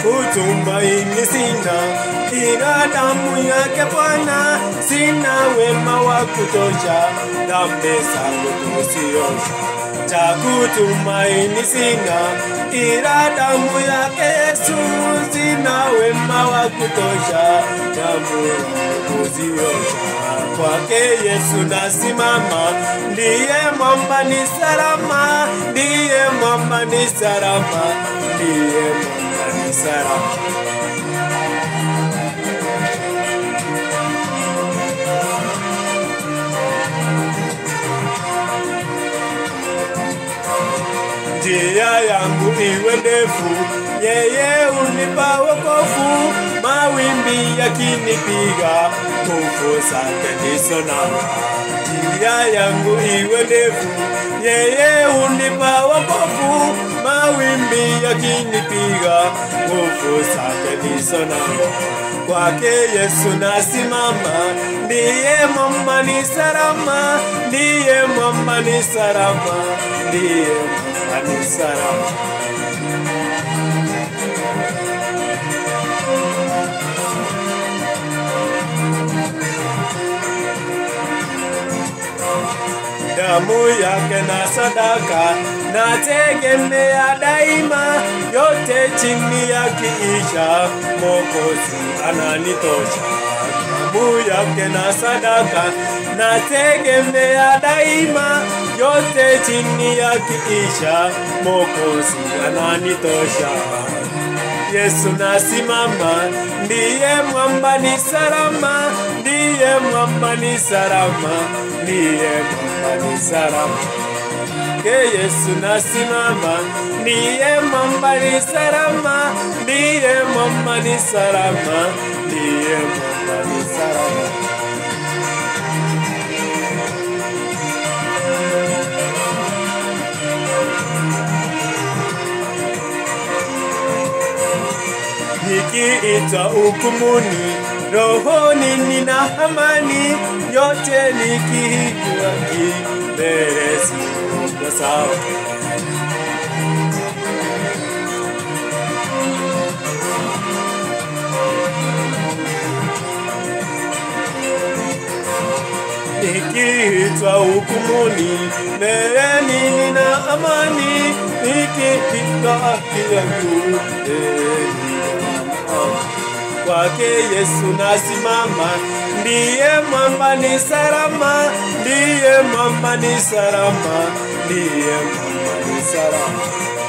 kutumaini sina, ila damu yake Bwana. Sina wema wa kutosha, dhambi zangu kuziosha. Cha kutumaini sina, ila damu yake Yesu. Sina wema wa kutosha, damu kuziosha. Kwake Yesu nasimama, ndiye mwamba ni salama, ndiye mwamba ni salama, ndiye mwamba ni salama. Njia yangu iwe ndefu, yeye unipa wokovu. Mawimbi yakinipiga, nguvu zake ndizo nanga. Njia yangu iwe ndefu, yeye unipa wokovu. Mawimbi yakinipiga, nguvu zake ndizo nanga. Kwake Yesu nasimama, ndiye mwamba ni salama, ndiye mwamba ni salama, ndiye mwamba ni salama. Damu yake na sadaka nategemea daima, yote chini yakiisha, Mwokozi ananitosha. Damu yake na sadaka nategemea daima, yote chini yakiisha, Mwokozi ananitosha. Yesu nasimama, ndiye mwamba ni salama, ndiye mwamba ni salama, ndiye mwamba ni salama. Ke Yesu nasimama, ndiye mwamba ni salama, ndiye mwamba ni salama, ndiye mwamba ni salama. Nikiitwa hukumuni, rohoni nina amani, yote nikiitwa mbele siko sawa. Nikiitwa hukumuni, mbele nina amani, nikiitwa haki yangu kwake Yesu nasimama, ndiye mwamba ni salama, ndiye mwamba ni salama, ndiye mwamba ni salama.